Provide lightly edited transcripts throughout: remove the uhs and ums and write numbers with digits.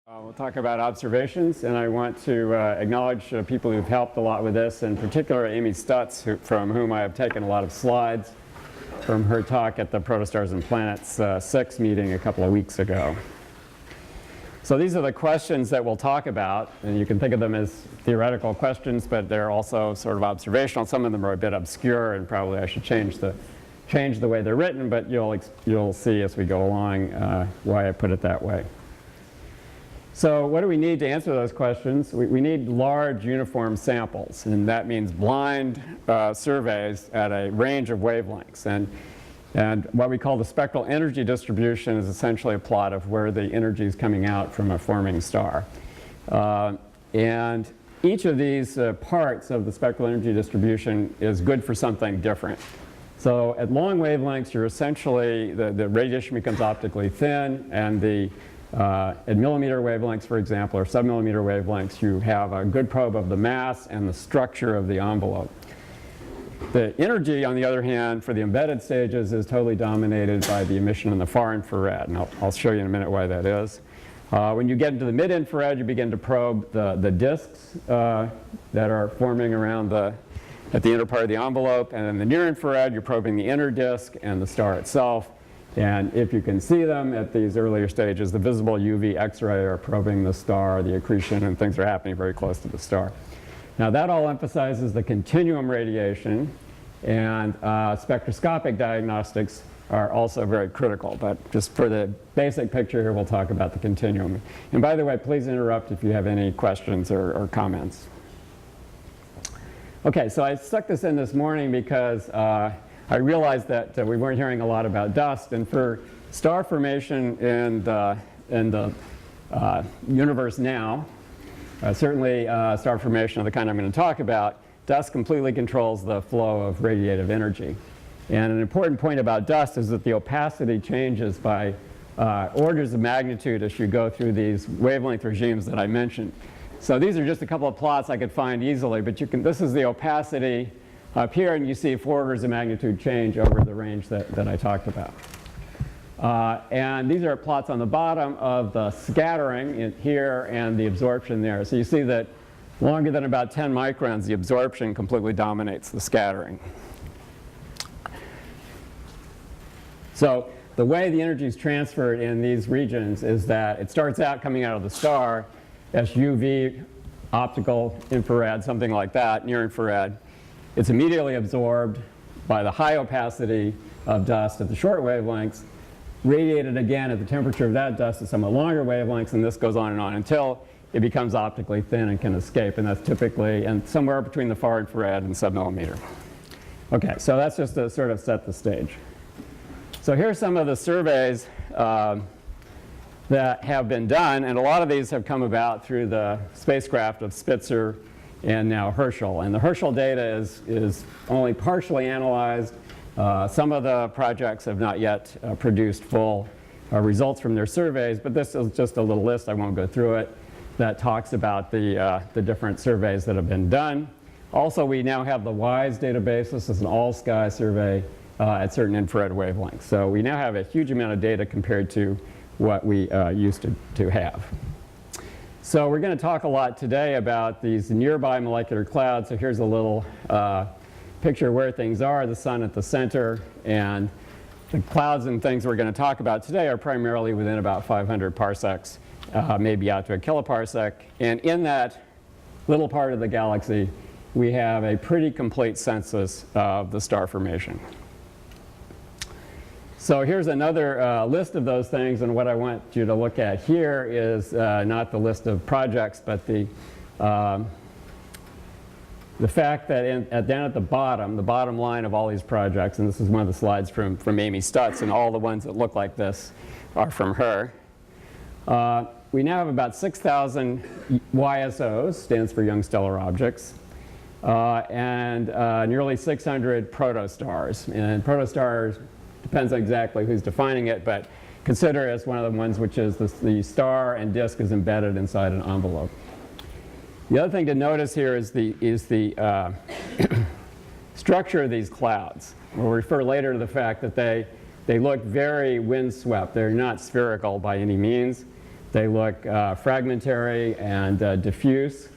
We'll talk about observations, and I want to acknowledge people who've helped a lot with this, in particular Amy Stutz, from whom I have taken a lot of slides from her talk at the Protostars and Planets 6 meeting a couple of weeks ago. So these are the questions that we'll talk about, and you can think of them as theoretical questions, but they're also sort of observational. Some of them are a bit obscure, and probably I should change the way they're written, but you'll see as we go along why I put it that way. So what do we need to answer those questions? We need large uniform samples, and that means blind surveys at a range of wavelengths. And what we call the spectral energy distribution is essentially a plot of where the energy is coming out from a forming star. And each of these parts of the spectral energy distribution is good for something different. So at long wavelengths, you're essentially, the radiation becomes optically thin, and at millimeter wavelengths, for example, or submillimeter wavelengths, you have a good probe of the mass and the structure of the envelope. The energy, on the other hand, for the embedded stages is totally dominated by the emission in the far infrared, and I'll show you in a minute why that is. When you get into the mid-infrared, you begin to probe the disks that are forming around at the inner part of the envelope, and in the near-infrared, you're probing the inner disk and the star itself. And if you can see them at these earlier stages, the visible UV X-ray are probing the star, the accretion, and things are happening very close to the star. Now that all emphasizes the continuum radiation, and spectroscopic diagnostics are also very critical. But just for the basic picture here, we'll talk about the continuum. And by the way, please interrupt if you have any questions or comments. Okay, so I stuck this in this morning because I realized that we weren't hearing a lot about dust, and for star formation in the universe now, certainly star formation of the kind I'm going to talk about, dust completely controls the flow of radiative energy. And an important point about dust is that the opacity changes by orders of magnitude as you go through these wavelength regimes that I mentioned. So these are just a couple of plots I could find easily, but this is the opacity up here, and you see 4 orders of magnitude change over the range that I talked about. And these are plots on the bottom of the scattering here and the absorption there. So you see that longer than about 10 microns, the absorption completely dominates the scattering. So the way the energy is transferred in these regions is that it starts out coming out of the star as UV, optical, infrared, something like that, near infrared. It's immediately absorbed by the high opacity of dust at the short wavelengths, radiated again at the temperature of that dust at somewhat longer wavelengths, and this goes on and on until it becomes optically thin and can escape, and that's typically somewhere between the far infrared and submillimeter. Okay, so that's just to sort of set the stage. So here's some of the surveys that have been done, and a lot of these have come about through the spacecraft of Spitzer and now Herschel. And the Herschel data is only partially analyzed. Some of the projects have not yet produced full results from their surveys, but this is just a little list, I won't go through it, that talks about the different surveys that have been done. Also, we now have the WISE database. This is an all-sky survey at certain infrared wavelengths. So we now have a huge amount of data compared to what we used to have. So we're going to talk a lot today about these nearby molecular clouds. So here's a little picture of where things are, the sun at the center, and the clouds and things we're going to talk about today are primarily within about 500 parsecs, maybe out to a kiloparsec. And in that little part of the galaxy, we have a pretty complete census of the star formation. So here's another list of those things, and what I want you to look at here is not the list of projects, but the fact that down at the bottom line of all these projects, and this is one of the slides from Amy Stutz, and all the ones that look like this are from her. We now have about 6,000 YSOs, stands for young stellar objects, and nearly 600 protostars. And protostars depends on exactly who's defining it, but consider it as one of the ones which is the star and disk is embedded inside an envelope. The other thing to notice here is the structure of these clouds. We'll refer later to the fact that they look very windswept. They're not spherical by any means. They look fragmentary and diffuse.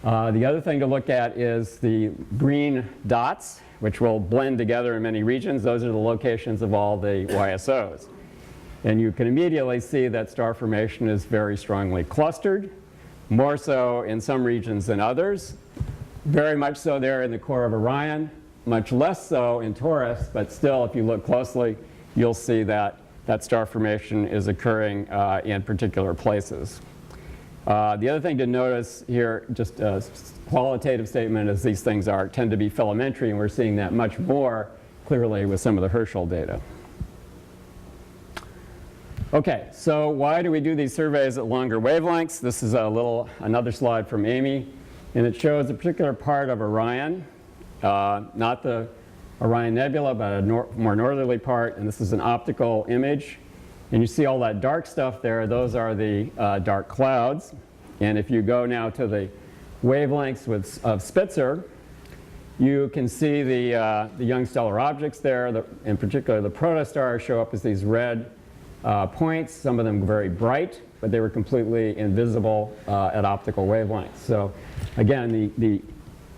The other thing to look at is the green dots, which will blend together in many regions. Those are the locations of all the YSOs. And you can immediately see that star formation is very strongly clustered, more so in some regions than others. Very much so there in the core of Orion, much less so in Taurus, but still, if you look closely, you'll see that star formation is occurring in particular places. The other thing to notice here, just a qualitative statement, is these things tend to be filamentary, and we're seeing that much more clearly with some of the Herschel data. Okay, so why do we do these surveys at longer wavelengths? This is another slide from Amy, and it shows a particular part of Orion, not the Orion Nebula, but a more northerly part, and this is an optical image. And you see all that dark stuff there, those are the dark clouds. And if you go now to the wavelengths of Spitzer, you can see the young stellar objects there. In particular, the protostars show up as these red points, some of them very bright, but they were completely invisible at optical wavelengths. So again, the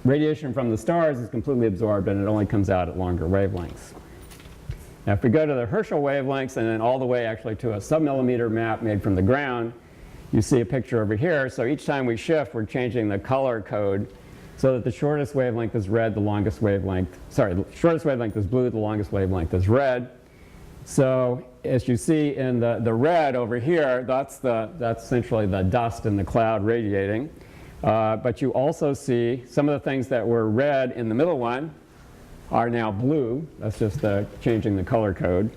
radiation from the stars is completely absorbed, and it only comes out at longer wavelengths. Now, if we go to the Herschel wavelengths and then all the way actually to a submillimeter map made from the ground, you see a picture over here. So each time we shift, we're changing the color code so that the shortest wavelength is red, the longest wavelength, the shortest wavelength is blue, the longest wavelength is red. So as you see in the red over here, that's essentially the dust in the cloud radiating. But you also see some of the things that were red in the middle one are now blue. That's just changing the color code.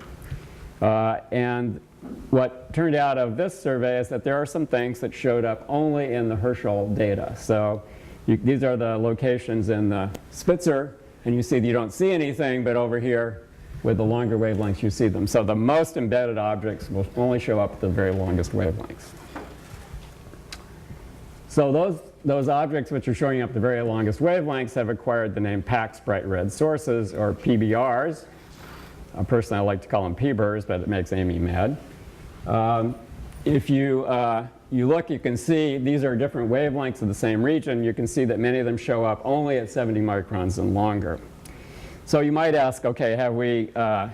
And what turned out of this survey is that there are some things that showed up only in the Herschel data. So these are the locations in the Spitzer, and you see that you don't see anything, but over here with the longer wavelengths you see them. So the most embedded objects will only show up at the very longest wavelengths. So those objects which are showing up the very longest wavelengths have acquired the name PACC bright red sources, or PBRs. Personally, I like to call them PBRs, but it makes Amy mad. If you look, you can see these are different wavelengths of the same region. You can see that many of them show up only at 70 microns and longer. So you might ask, okay, we're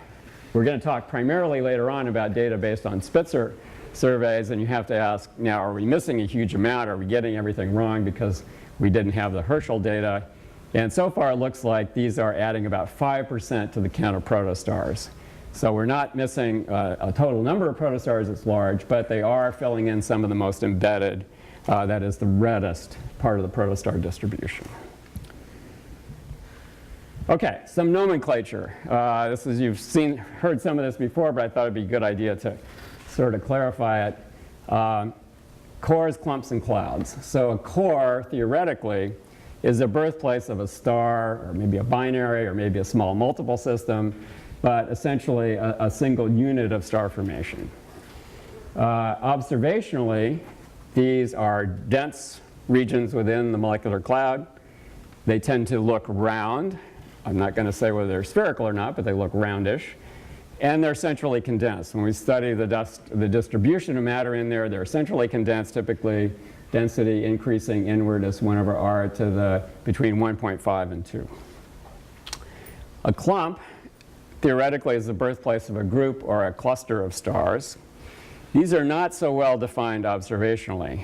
going to talk primarily later on about data based on Spitzer surveys, and you have to ask, now, are we missing a huge amount? Are we getting everything wrong because we didn't have the Herschel data? And so far it looks like these are adding about 5% to the count of protostars. So we're not missing a total number of protostars that's large, but they are filling in some of the most embedded, that is the reddest part of the protostar distribution. Okay, some nomenclature. You've heard some of this before, but I thought it'd be a good idea to sort of clarify it. Cores, clumps, and clouds. So a core, theoretically, is the birthplace of a star, or maybe a binary, or maybe a small multiple system, but essentially a single unit of star formation. Observationally, these are dense regions within the molecular cloud. They tend to look round. I'm not going to say whether they're spherical or not, but they look roundish. And they're centrally condensed. When we study the distribution of matter in there, they're centrally condensed, typically density increasing inward as 1 over r to between 1.5 and 2. A clump, theoretically, is the birthplace of a group or a cluster of stars. These are not so well defined observationally.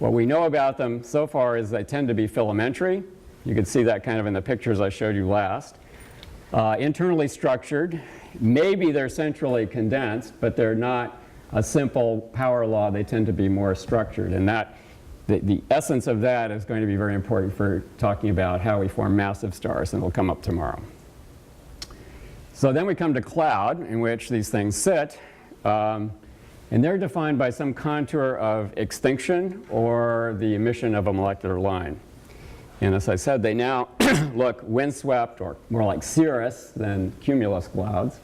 What we know about them so far is they tend to be filamentary. You can see that kind of in the pictures I showed you last. Internally structured. Maybe they're centrally condensed, but they're not a simple power law. They tend to be more structured. And the essence of that is going to be very important for talking about how we form massive stars, and it'll come up tomorrow. So then we come to cloud, in which these things sit. And they're defined by some contour of extinction or the emission of a molecular line. And as I said, they now look windswept, or more like cirrus than cumulus clouds.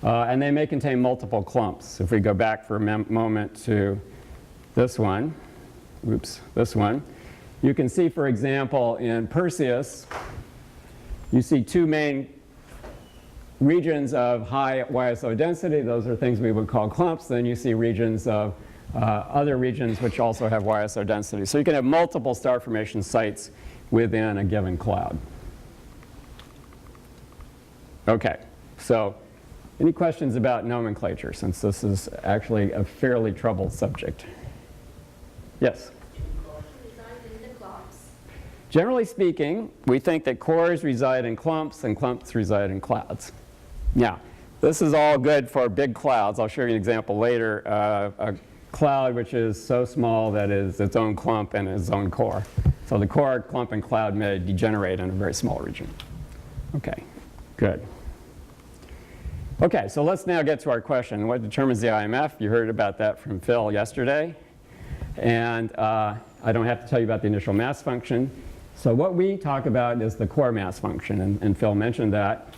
And they may contain multiple clumps. If we go back for a moment to this one, you can see, for example, in Perseus, you see two main regions of high YSO density. Those are things we would call clumps. Then you see regions of other regions which also have YSR density. So you can have multiple star formation sites within a given cloud. Okay, so any questions about nomenclature, since this is actually a fairly troubled subject? Yes? Generally speaking, we think that cores reside in clumps and clumps reside in clouds. Now, this is all good for big clouds. I'll show you an example later. A cloud which is so small that it is its own clump and its own core. So the core, clump, and cloud may degenerate in a very small region. Okay, good. Okay, so let's now get to our question. What determines the IMF? You heard about that from Phil yesterday. And I don't have to tell you about the initial mass function. So what we talk about is the core mass function, and Phil mentioned that.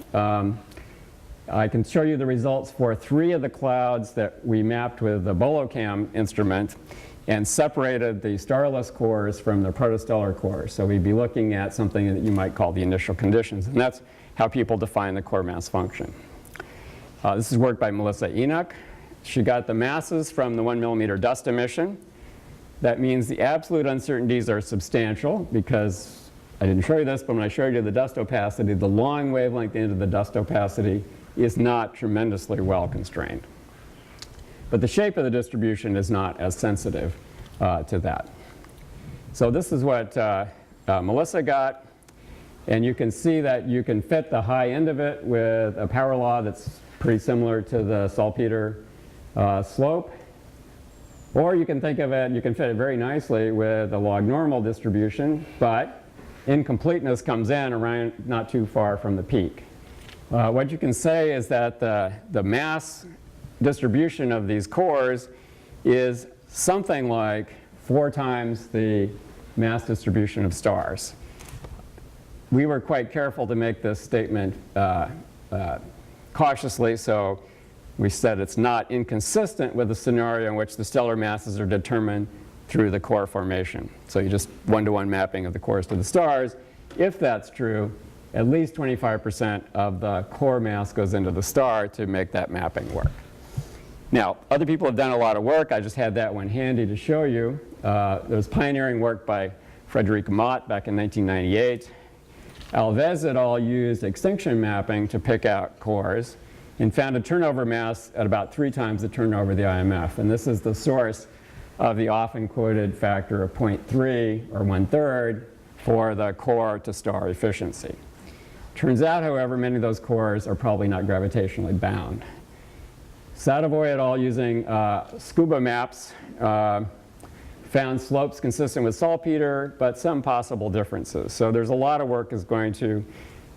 I can show you the results for 3 of the clouds that we mapped with the BoloCam instrument and separated the starless cores from the protostellar cores. So we'd be looking at something that you might call the initial conditions, and that's how people define the core mass function. This is work by Melissa Enoch. She got the masses from the 1 millimeter dust emission. That means the absolute uncertainties are substantial because I didn't show you this, but when I showed you the dust opacity, the long wavelength into the dust opacity is not tremendously well constrained. But the shape of the distribution is not as sensitive to that. So this is what Melissa got. And you can see that you can fit the high end of it with a power law that's pretty similar to the saltpeter slope. Or you can think of it, you can fit it very nicely with a log normal distribution, but incompleteness comes in around not too far from the peak. What you can say is that the mass distribution of these cores is something like 4 times the mass distribution of stars. We were quite careful to make this statement cautiously, so we said it's not inconsistent with the scenario in which the stellar masses are determined through the core formation. So you just one-to-one mapping of the cores to the stars. If that's true, at least 25% of the core mass goes into the star to make that mapping work. Now, other people have done a lot of work. I just had that one handy to show you. There's pioneering work by Frédéric Mott back in 1998. Alves et al. Used extinction mapping to pick out cores and found a turnover mass at about 3 times the turnover of the IMF. And this is the source of the often quoted factor of 0.3 or 1/3 for the core to star efficiency. Turns out, however, many of those cores are probably not gravitationally bound. Sadavoy et al. Using scuba maps found slopes consistent with saltpeter, but some possible differences. So there's a lot of work is going to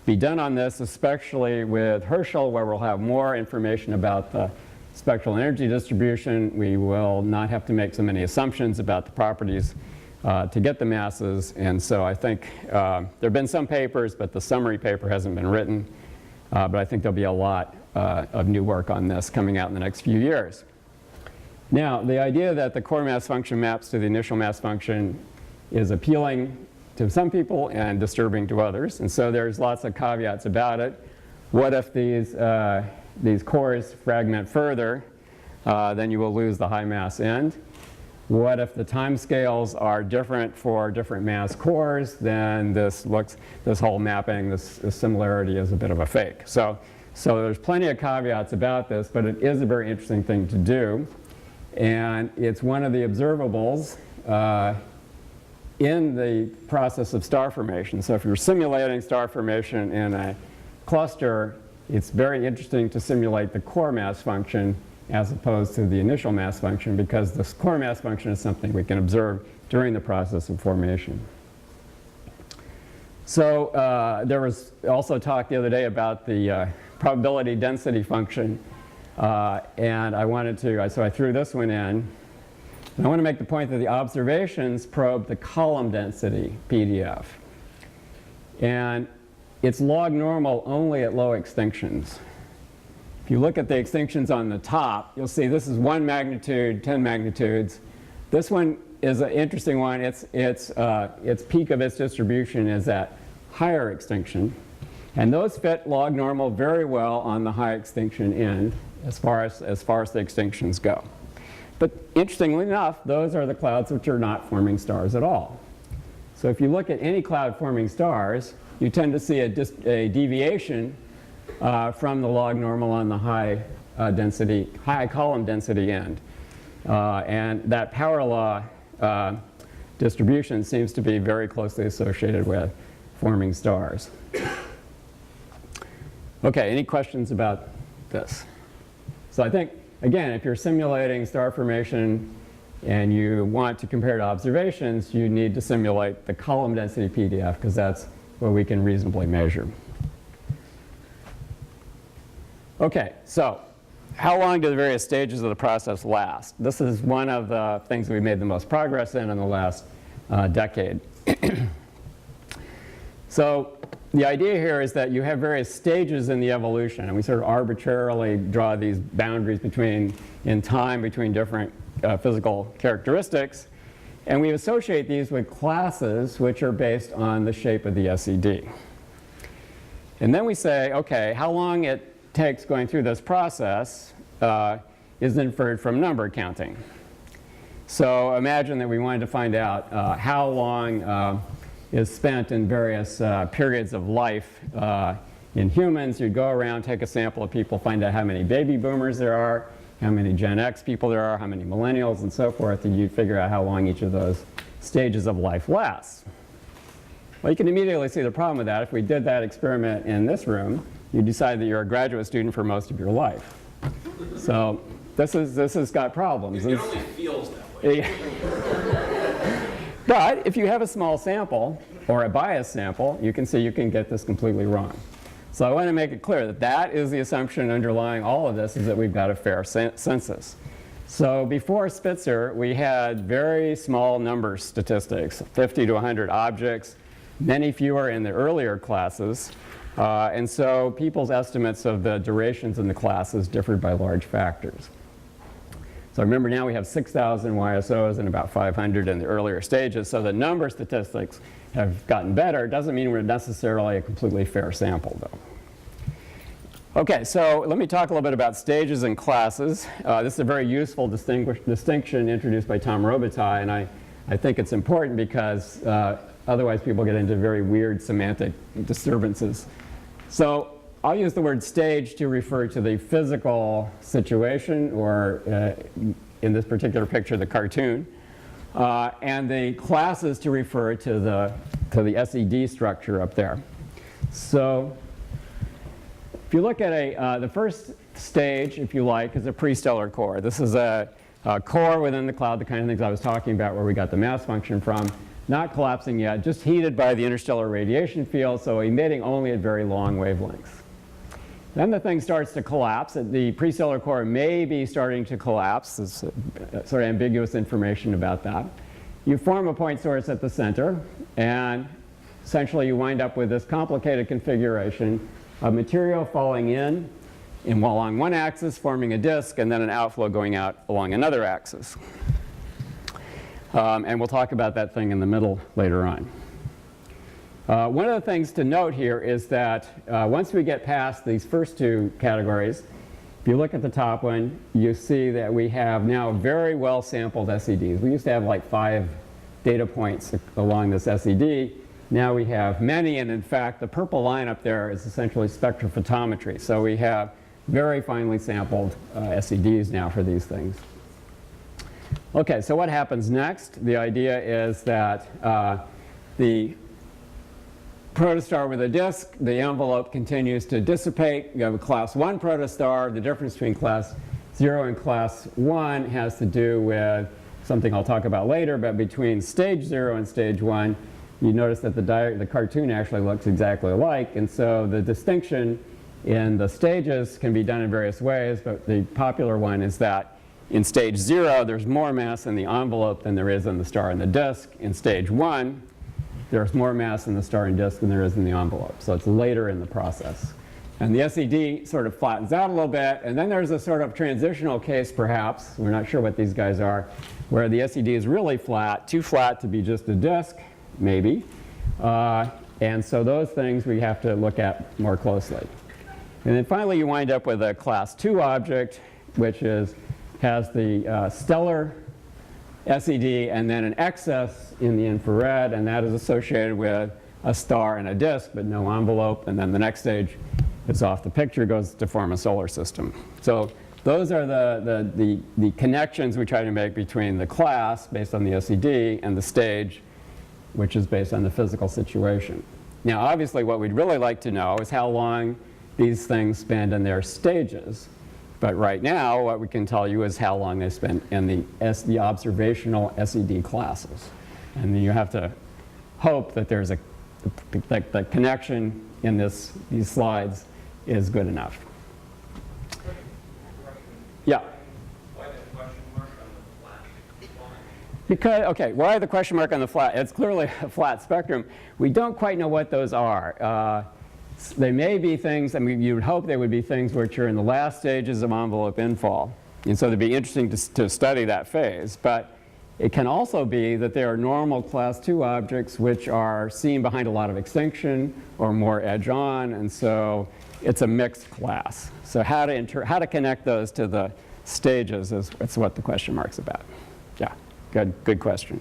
be done on this, especially with Herschel, where we'll have more information about the spectral energy distribution. We will not have to make so many assumptions about the properties to get the masses. And so I think there have been some papers, but the summary paper hasn't been written. But I think there'll be a lot of new work on this coming out in the next few years. Now, the idea that the core mass function maps to the initial mass function is appealing to some people and disturbing to others. And so there's lots of caveats about it. What if these cores fragment further? Then you will lose the high mass end. What if the timescales are different for different mass cores? Then this whole mapping, this similarity is a bit of a fake. So there's plenty of caveats about this, but it is a very interesting thing to do. And it's one of the observables in the process of star formation. So if you're simulating star formation in a cluster, it's very interesting to simulate the core mass function as opposed to the initial mass function, because this core mass function is something we can observe during the process of formation. So there was also talk the other day about the probability density function. And so I threw this one in. And I want to make the point that the observations probe the column density PDF. And it's log normal only at low extinctions. If you look at the extinctions on the top, you'll see this is 1 magnitude, 10 magnitudes. This one is an interesting one. Its peak of its distribution is at higher extinction. And those fit log normal very well on the high extinction end as far as the extinctions go. But interestingly enough, those are the clouds which are not forming stars at all. So if you look at any cloud forming stars, you tend to see a deviation from the log normal on the high column density end. And that power law distribution seems to be very closely associated with forming stars. Okay, any questions about this? So I think, again, if you're simulating star formation and you want to compare to observations, you need to simulate the column density PDF because that's what we can reasonably measure. Okay, so how long do the various stages of the process last? This is one of the things we made the most progress in the last decade. So the idea here is that you have various stages in the evolution, and we sort of arbitrarily draw these boundaries in time between different physical characteristics, and we associate these with classes which are based on the shape of the SED. And then we say, okay, how long it takes going through this process is inferred from number counting. So imagine that we wanted to find out how long is spent in various periods of life in humans. You'd go around, take a sample of people, find out how many baby boomers there are, how many Gen X people there are, how many millennials, and so forth, and you'd figure out how long each of those stages of life lasts. Well, you can immediately see the problem with that. If we did that experiment in this room, you decide that you're a graduate student for most of your life. So this has got problems. It only feels that way. But if you have a small sample or a biased sample, you can see you can get this completely wrong. So I want to make it clear that that is the assumption underlying all of this, is that we've got a fair census. So before Spitzer, we had very small number statistics, 50 to 100 objects, many fewer in the earlier classes. And so people's estimates of the durations in the classes differed by large factors. So remember, now we have 6,000 YSOs and about 500 in the earlier stages. So the number statistics have gotten better. It doesn't mean we're necessarily a completely fair sample, though. Okay, so let me talk a little bit about stages and classes. This is a very useful distinction introduced by Tom Robitaille, and I think it's important because otherwise people get into very weird semantic disturbances. So I'll use the word stage to refer to the physical situation, or in this particular picture, the cartoon, and the classes to refer to the SED structure up there. So if you look at the first stage, if you like, is a prestellar core. This is a core within the cloud, the kind of things I was talking about where we got the mass function from. Not collapsing yet, just heated by the interstellar radiation field, so emitting only at very long wavelengths. Then the thing starts to collapse. The prestellar core may be starting to collapse. There's sort of ambiguous information about that. You form a point source at the center, and essentially you wind up with this complicated configuration of material falling in along one axis, forming a disk, and then an outflow going out along another axis. And we'll talk about that thing in the middle later on. One of the things to note here is that once we get past these first two categories, if you look at the top one, you see that we have now very well sampled SEDs. We used to have like 5 data points along this SED. Now we have many, and in fact, the purple line up there is essentially spectrophotometry. So we have very finely sampled SEDs now for these things. Okay, so what happens next? The idea is that the protostar with a disk, the envelope continues to dissipate. You have a class 1 protostar. The difference between class 0 and class 1 has to do with something I'll talk about later, but between stage 0 and stage 1, you notice that the cartoon actually looks exactly alike, and so the distinction in the stages can be done in various ways, but the popular one is that in stage 0, there's more mass in the envelope than there is in the star and the disk. In stage 1, there's more mass in the star and disk than there is in the envelope. So it's later in the process. And the SED sort of flattens out a little bit. And then there's a sort of transitional case, perhaps. We're not sure what these guys are, where the SED is really flat, too flat to be just a disk, maybe. And so those things we have to look at more closely. And then finally, you wind up with a class 2 object, which is has the stellar SED and then an excess in the infrared, and that is associated with a star and a disk, but no envelope. And then the next stage is off the picture, goes to form a solar system. So those are the connections we try to make between the class, based on the SED, and the stage, which is based on the physical situation. Now, obviously, what we'd really like to know is how long these things spend in their stages. But right now, what we can tell you is how long they spend in the observational SED classes. And you have to hope that there's that the connection in these slides is good enough. Yeah? Why the question mark on the flat line? Because, okay, why the question mark on the flat? It's clearly a flat spectrum. We don't quite know what those are. They may be things, I mean, you would hope they would be things which are in the last stages of envelope infall. And so it'd be interesting to study that phase. But it can also be that there are normal class 2 objects which are seen behind a lot of extinction or more edge on. And so it's a mixed class. So how to connect those to the stages is what the question mark's about. Yeah, good question.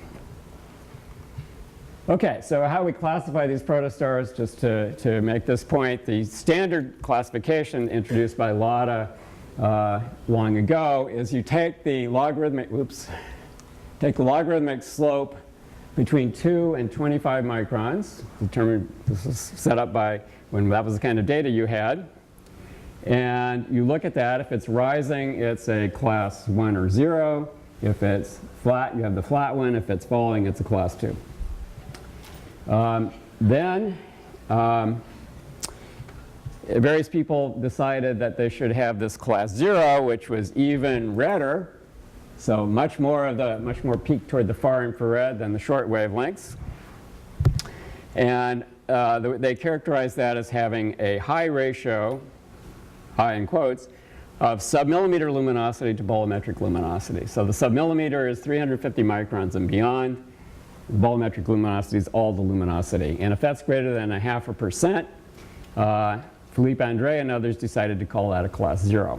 Okay, so how we classify these protostars, just to make this point, the standard classification introduced by Lada long ago is you take the logarithmic slope between 2 and 25 microns. This is set up by when that was the kind of data you had. And you look at that. If it's rising, it's a class 1 or 0. If it's flat, you have the flat one. If it's falling, it's a class 2. Various people decided that they should have this class 0, which was even redder, so much more peaked toward the far infrared than the short wavelengths. And they characterized that as having a high ratio, high in quotes, of submillimeter luminosity to bolometric luminosity. So the submillimeter is 350 microns and beyond. The bolometric luminosity is all the luminosity. And if that's greater than 0.5%, Philippe André and others decided to call that a class 0.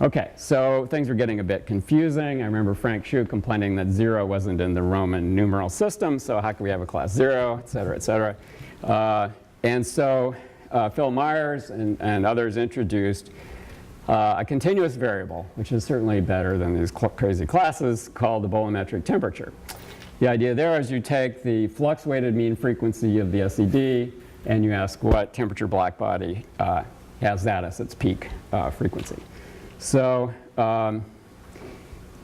Okay, so things were getting a bit confusing. I remember Frank Hsu complaining that 0 wasn't in the Roman numeral system, so how can we have a class 0, et cetera, et cetera. And so Phil Myers and others introduced a continuous variable, which is certainly better than these crazy classes, called the bolometric temperature. The idea there is you take the flux-weighted mean frequency of the SED and you ask what temperature blackbody has that as its peak frequency. So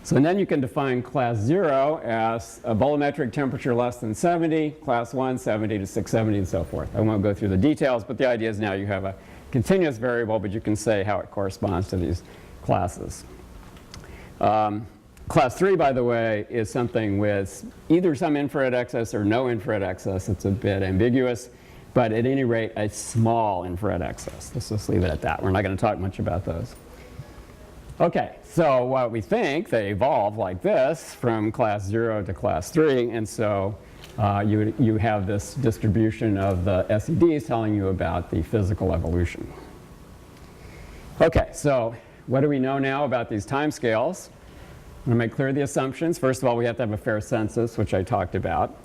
then you can define class 0 as a bolometric temperature less than 70, class 1, 70 to 670, and so forth. I won't go through the details, but the idea is now you have a continuous variable, but you can say how it corresponds to these classes. Class 3, by the way, is something with either some infrared excess or no infrared excess. It's a bit ambiguous, but at any rate, a small infrared excess. Let's just leave it at that. We're not going to talk much about those. Okay, so what we think, they evolve like this from class 0 to class 3, and so you have this distribution of the SEDs telling you about the physical evolution. Okay, so what do we know now about these timescales? I'm going to make clear the assumptions. First of all, we have to have a fair census, which I talked about.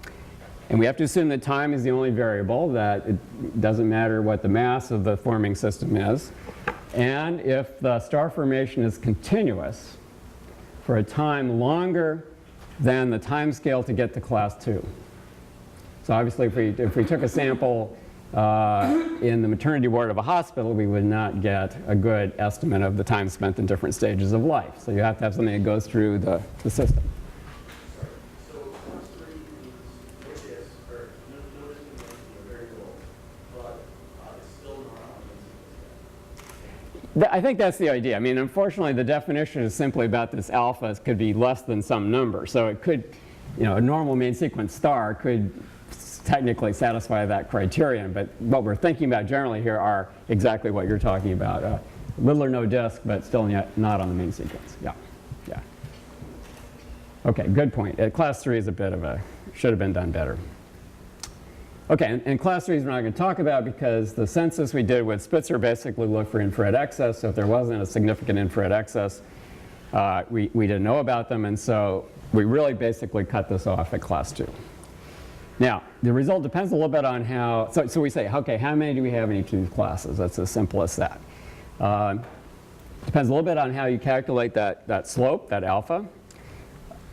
And we have to assume that time is the only variable, that it doesn't matter what the mass of the forming system is. And if the star formation is continuous for a time longer than the time scale to get to class 2. So obviously, if we took a sample in the maternity ward of a hospital, we would not get a good estimate of the time spent in different stages of life. So you have to have something that goes through the system. So class 3 means no disk, or no disk in the variable, but it's still not on. I think that's the idea. I mean, unfortunately, the definition is simply about this alpha. It could be less than some number. So it could, a normal main sequence star could technically satisfy that criterion. But what we're thinking about generally here are exactly what you're talking about. Little or no disk, but still not on the main sequence. Yeah. Okay, good point. Class 3 is a bit of should have been done better. Okay, and class 3 is we're not going to talk about because the census we did with Spitzer basically looked for infrared excess. So if there wasn't a significant infrared excess, we didn't know about them, and so we really basically cut this off at class 2. Now, the result depends a little bit on how, so we say, okay, how many do we have in each of these classes? That's as simple as that. Depends a little bit on how you calculate that slope, that alpha.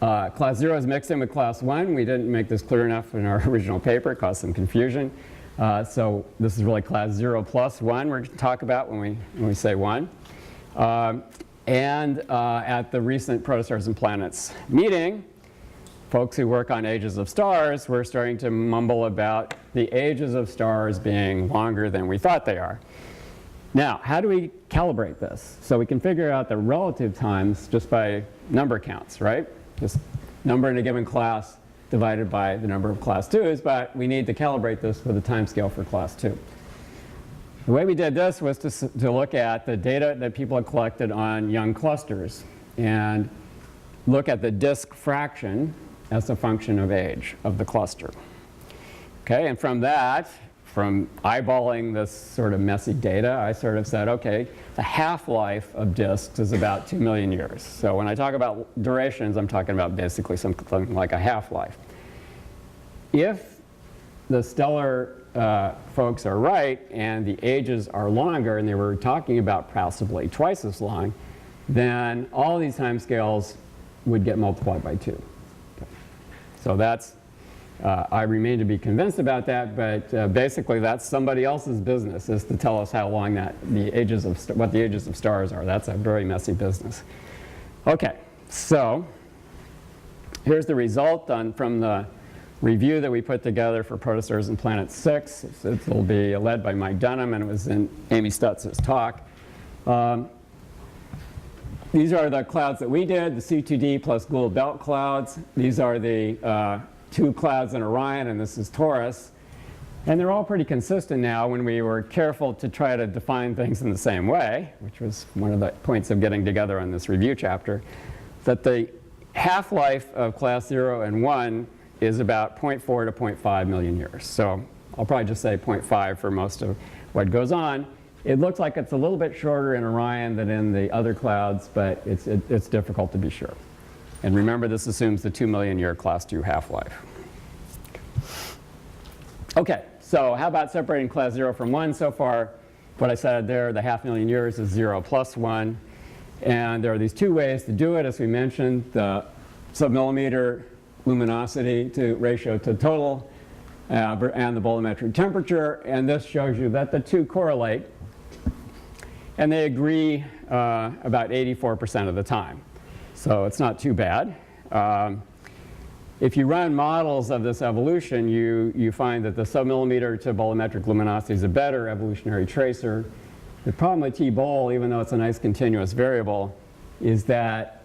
Class 0 is mixed in with class 1. We didn't make this clear enough in our original paper. It caused some confusion. So this is really class 0 plus 1 we're going to talk about when we say 1. At the recent Protostars and Planets meeting, folks who work on ages of stars were starting to mumble about the ages of stars being longer than we thought they are. Now, how do we calibrate this? So we can figure out the relative times just by number counts, right? Just number in a given class divided by the number of class 2s, but we need to calibrate this with a time scale for class 2. The way we did this was to look at the data that people had collected on young clusters and look at the disk fraction as a function of age of the cluster. Okay, and from that, from eyeballing this sort of messy data, I sort of said, okay, the half-life of disks is about 2 million years. So when I talk about durations, I'm talking about basically something like a half-life. If the stellar folks are right and the ages are longer, and they were talking about possibly twice as long, then all these timescales would get multiplied by 2. Okay. So that's I remain to be convinced about that, but basically that's somebody else's business, is to tell us how long what the ages of stars are. That's a very messy business. Okay, so here's the result from the review that we put together for Protostars and Planet 6. It will be led by Mike Dunham, and it was in Amy Stutz's talk. These are the clouds that we did, the C2D plus Gould belt clouds. These are the 2 clouds in Orion, and this is Taurus. And they're all pretty consistent now when we were careful to try to define things in the same way, which was one of the points of getting together on this review chapter, that the half-life of class 0 and 1 is about 0.4 to 0.5 million years. So I'll probably just say 0.5 for most of what goes on. It looks like it's a little bit shorter in Orion than in the other clouds, but it's difficult to be sure. And remember, this assumes the 2 million year class 2 half-life. Okay, so how about separating class 0 from 1? So far, what I said there, the half million years is 0 plus 1. And there are these 2 ways to do it, as we mentioned, the submillimeter luminosity ratio to total and the bolometric temperature. And this shows you that the 2 correlate. And they agree about 84% of the time. So it's not too bad. If you run models of this evolution, you find that the submillimeter to bolometric luminosity is a better evolutionary tracer. The problem with T-bol, even though it's a nice continuous variable, is that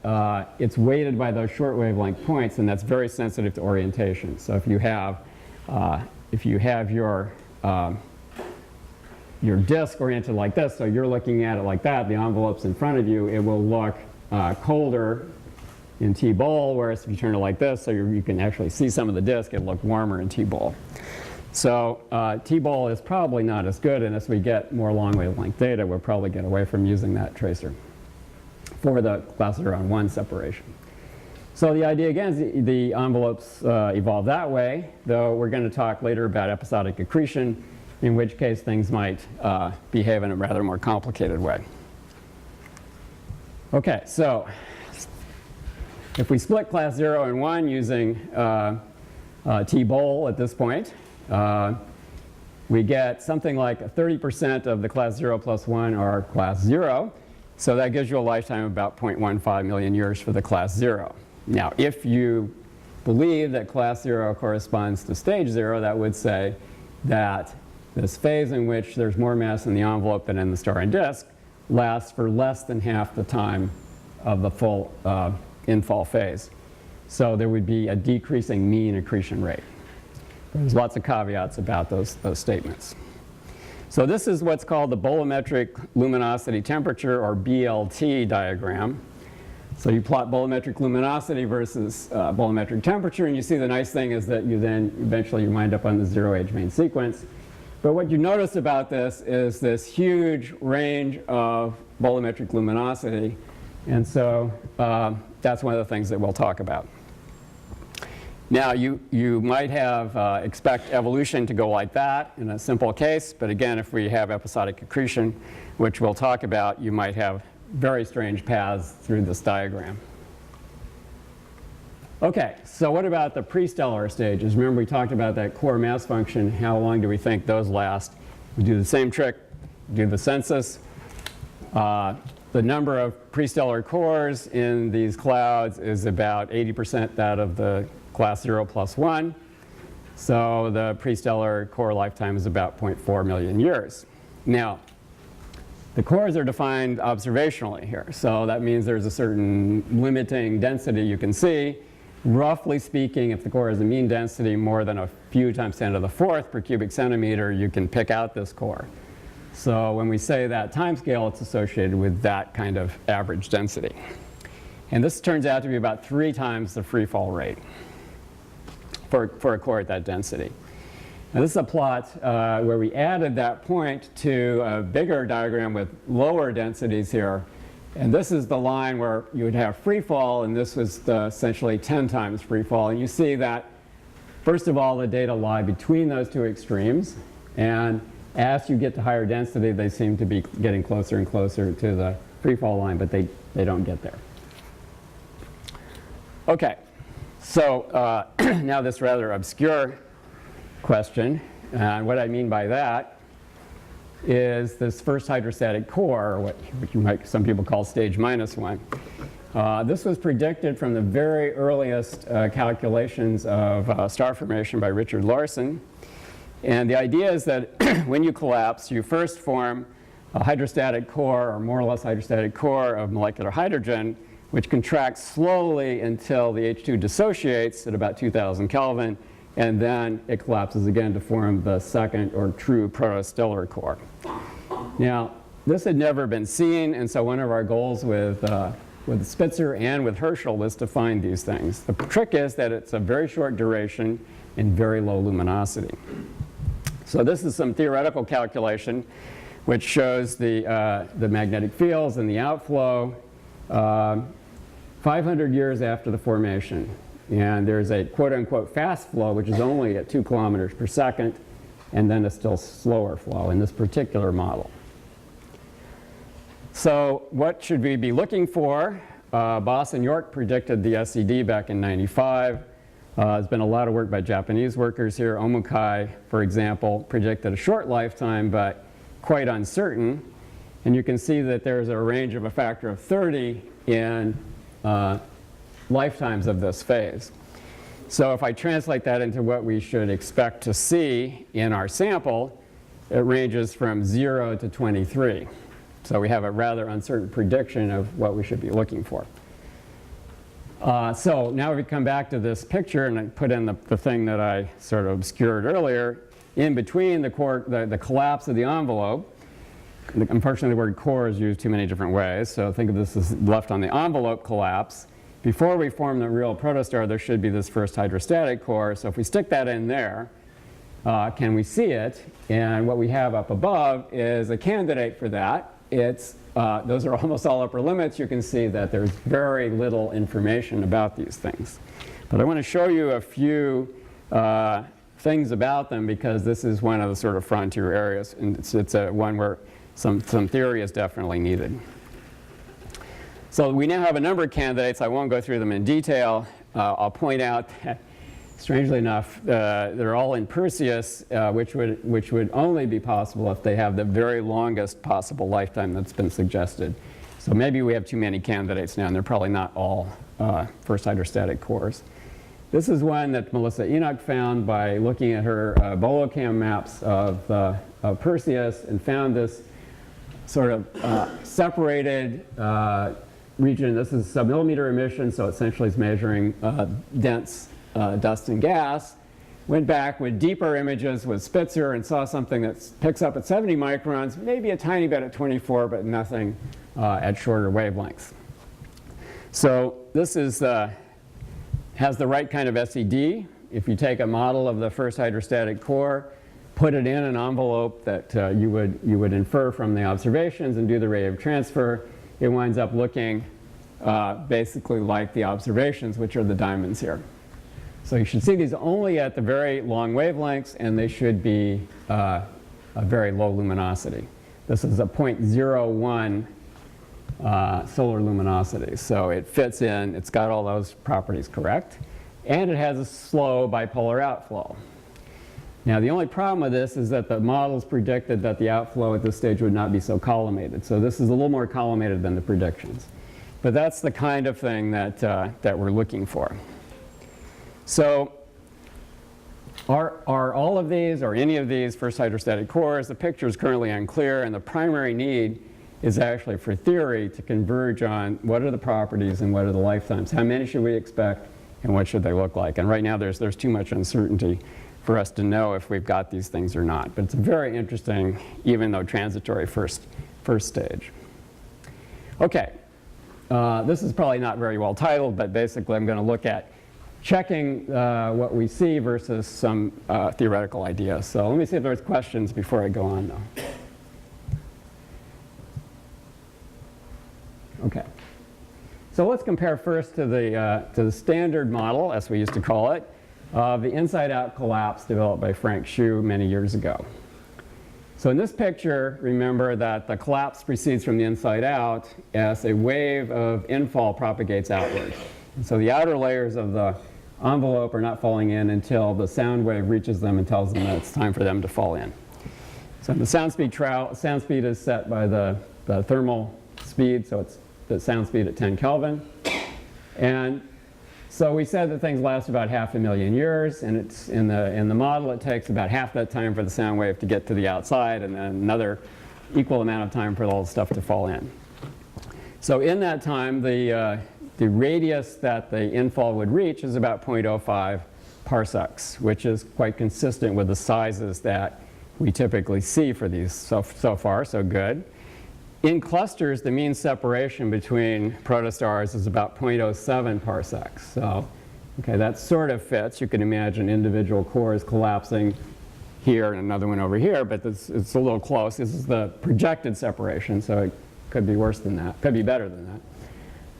it's weighted by those short wavelength points, and that's very sensitive to orientation. So if you have your disk oriented like this, so you're looking at it like that, the envelope's in front of you, it will look colder in T-bol, whereas if you turn it like this, so you can actually see some of the disk, it'll look warmer in T-bol. So T-bol is probably not as good, and as we get more long wavelength data, we'll probably get away from using that tracer for the class 0 and 1 separation. So the idea again is the envelopes evolve that way, though we're going to talk later about episodic accretion, in which case things might behave in a rather more complicated way. Okay, so if we split class 0 and 1 using T-bol at this point, we get something like 30% of the class 0 plus 1 are class 0. So that gives you a lifetime of about 0.15 million years for the class 0. Now, if you believe that class 0 corresponds to stage 0, that would say that this phase in which there's more mass in the envelope than in the star and disk lasts for less than half the time of the full infall phase. So there would be a decreasing mean accretion rate. There's lots of caveats about those statements. So this is what's called the bolometric luminosity temperature, or BLT diagram. So you plot bolometric luminosity versus bolometric temperature, and you see the nice thing is that you then eventually you wind up on the zero-age main sequence. But what you notice about this is this huge range of bolometric luminosity And so that's one of the things that we'll talk about. Now, you might have expect evolution to go like that in a simple case, but again, if we have episodic accretion, which we'll talk about, you might have very strange paths through this diagram. Okay, so what about the prestellar stages? Remember we talked about that core mass function. How long do we think those last? We do the same trick, do the census. The number of prestellar cores in these clouds is about 80% that of the class 0 plus 1. So the prestellar core lifetime is about 0.4 million years. Now, the cores are defined observationally here. So that means there's a certain limiting density you can see. Roughly speaking, if the core has a mean density more than a few times 10 to the 4th per cubic centimeter, you can pick out this core. So when we say that timescale, it's associated with that kind of average density. And this turns out to be about 3 times the free fall rate for a core at that density. Now this is a plot where we added that point to a bigger diagram with lower densities here. And this is the line where you would have free fall, and this was essentially 10 times free fall. And you see that, first of all, the data lie between those two extremes. And as you get to higher density, they seem to be getting closer and closer to the free fall line, but they don't get there. Okay, so now this rather obscure question. And what I mean by that is this first hydrostatic core, or what some people call stage -1. This was predicted from the very earliest calculations of star formation by Richard Larson. And the idea is that when you collapse, you first form a hydrostatic core, or more or less hydrostatic core of molecular hydrogen, which contracts slowly until the H2 dissociates at about 2000 Kelvin, and then it collapses again to form the second or true protostellar core. Now, this had never been seen, and so one of our goals with Spitzer and with Herschel was to find these things. The trick is that it's a very short duration and very low luminosity. So this is some theoretical calculation which shows the magnetic fields and the outflow 500 years after the formation. And there's a quote-unquote fast flow, which is only at 2 kilometers per second, and then a still slower flow in this particular model. So what should we be looking for? Boss and York predicted the SED back in '95. There's been a lot of work by Japanese workers here. Omukai, for example, predicted a short lifetime, but quite uncertain. And you can see that there's a range of a factor of 30 in lifetimes of this phase. So if I translate that into what we should expect to see in our sample, it ranges from 0 to 23. So we have a rather uncertain prediction of what we should be looking for. So now we come back to this picture, and I put in the thing that I sort of obscured earlier. In between the collapse of the envelope, unfortunately the word core is used too many different ways, so think of this as left on the envelope collapse. Before we form the real protostar, there should be this first hydrostatic core. So if we stick that in there, can we see it? And what we have up above is a candidate for that. Those are almost all upper limits. You can see that there's very little information about these things. But I want to show you a few things about them, because this is one of the sort of frontier areas, and it's one where some theory is definitely needed. So we now have a number of candidates. I won't go through them in detail. I'll point out that, strangely enough, they're all in Perseus, which would only be possible if they have the very longest possible lifetime that's been suggested. So maybe we have too many candidates now, and they're probably not all first hydrostatic cores. This is one that Melissa Enoch found by looking at her Bolocam maps of Perseus, and found this sort of separated region. This is submillimeter emission, so essentially it's measuring dense dust and gas. Went back with deeper images with Spitzer and saw something that picks up at 70 microns, maybe a tiny bit at 24, but nothing at shorter wavelengths. So this is has the right kind of SED. If you take a model of the first hydrostatic core, put it in an envelope that you would infer from the observations and do the radiative transfer, it winds up looking basically like the observations, which are the diamonds here. So you should see these only at the very long wavelengths, and they should be a very low luminosity. This is a 0.01 solar luminosity. So it fits in, it's got all those properties correct, and it has a slow bipolar outflow. Now the only problem with this is that the models predicted that the outflow at this stage would not be so collimated. So this is a little more collimated than the predictions. But that's the kind of thing that, that we're looking for. So are all of these or any of these first hydrostatic cores? The picture is currently unclear, and the primary need is actually for theory to converge on what are the properties and what are the lifetimes. How many should we expect, and what should they look like? And right now there's too much uncertainty for us to know if we've got these things or not. But it's a very interesting, even though transitory, first stage. Okay, this is probably not very well titled, but basically I'm going to look at checking what we see versus some theoretical ideas. So let me see if there's questions before I go on, though. Okay. So let's compare first to the standard model, as we used to call it, of the inside-out collapse developed by Frank Hsu many years ago. So in this picture, remember that the collapse proceeds from the inside out as a wave of infall propagates outward. And so the outer layers of the envelope are not falling in until the sound wave reaches them and tells them that it's time for them to fall in. So the sound speed is set by the thermal speed, so it's the sound speed at 10 Kelvin. And so we said that things last about 500,000 years, and it's in the model it takes about half that time for the sound wave to get to the outside, and then another equal amount of time for all the stuff to fall in. So in that time, the radius that the infall would reach is about 0.05 parsecs, which is quite consistent with the sizes that we typically see for these. So far, so good. In clusters, the mean separation between protostars is about 0.07 parsecs. So, okay, that sort of fits. You can imagine individual cores collapsing here and another one over here, but it's a little close. This is the projected separation, so it could be worse than that. Could be better than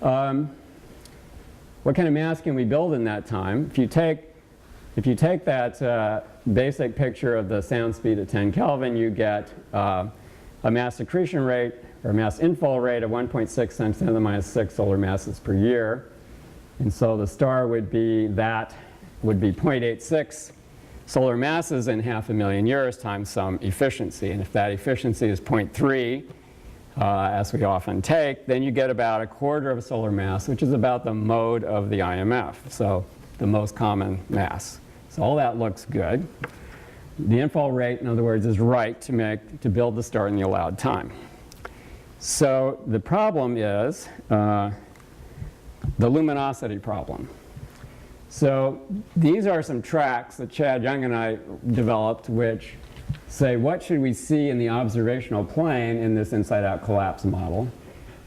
that. What kind of mass can we build in that time? If you take that basic picture of the sound speed at 10 Kelvin, you get a mass accretion rate, or mass infall rate of 1.6 times 10 to the minus 6 solar masses per year. And so the star would be 0.86 solar masses in 500,000 years times some efficiency. And if that efficiency is 0.3, as we often take, then you get about 1/4 of a solar mass, which is about the mode of the IMF, so the most common mass. So all that looks good. The infall rate, in other words, is right to build the star in the allowed time. So the problem is the luminosity problem. So these are some tracks that Chad Young and I developed, which say what should we see in the observational plane in this inside-out collapse model.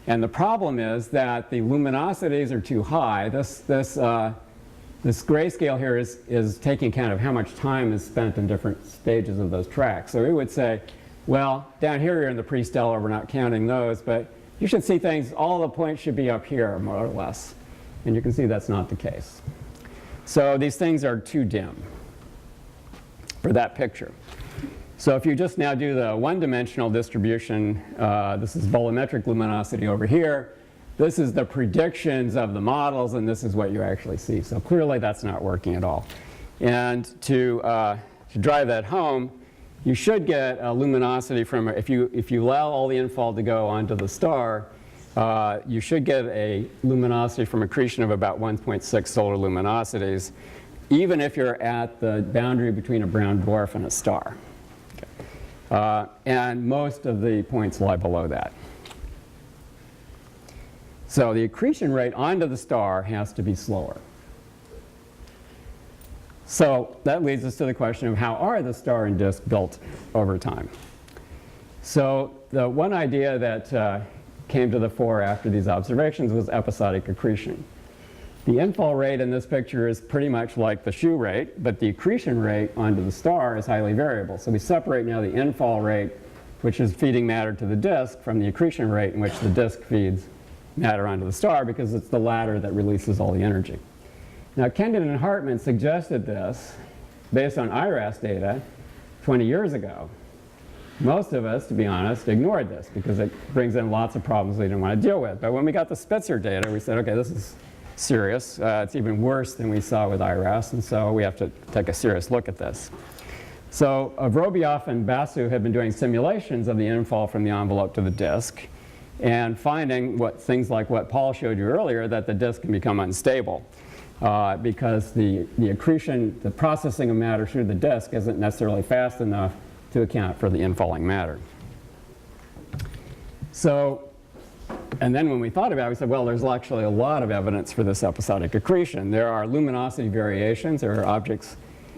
And the problem is that the luminosities are too high. This grayscale here is taking account of how much time is spent in different stages of those tracks. So we would say, well, down here you're in the Prestellar, we're not counting those, but you should see things, all the points should be up here, more or less. And you can see that's not the case. So these things are too dim for that picture. So if you just now do the one-dimensional distribution, this is volumetric luminosity over here. This is the predictions of the models, and this is what you actually see. So clearly that's not working at all. And to drive that home, you should get a luminosity from, if you allow all the infall to go onto the star, you should get a luminosity from accretion of about 1.6 solar luminosities, even if you're at the boundary between a brown dwarf and a star. Okay. And most of the points lie below that. So the accretion rate onto the star has to be slower. So that leads us to the question of how are the star and disk built over time? So the one idea that came to the fore after these observations was episodic accretion. The infall rate in this picture is pretty much like the Hsu rate, but the accretion rate onto the star is highly variable. So we separate now the infall rate, which is feeding matter to the disk, from the accretion rate in which the disk feeds matter onto the star because it's the latter that releases all the energy. Now, Kendon and Hartman suggested this based on IRAS data 20 years ago. Most of us, to be honest, ignored this because it brings in lots of problems we didn't want to deal with. But when we got the Spitzer data, we said, okay, this is serious. It's even worse than we saw with IRAS, and so we have to take a serious look at this. So Vorobiev and Basu have been doing simulations of the infall from the envelope to the disk and finding things like what Paul showed you earlier, that the disk can become unstable because the accretion, the processing of matter through the disk isn't necessarily fast enough to account for the infalling matter. So, and then when we thought about it, we said, well, there's actually a lot of evidence for this episodic accretion. There are luminosity variations. There are objects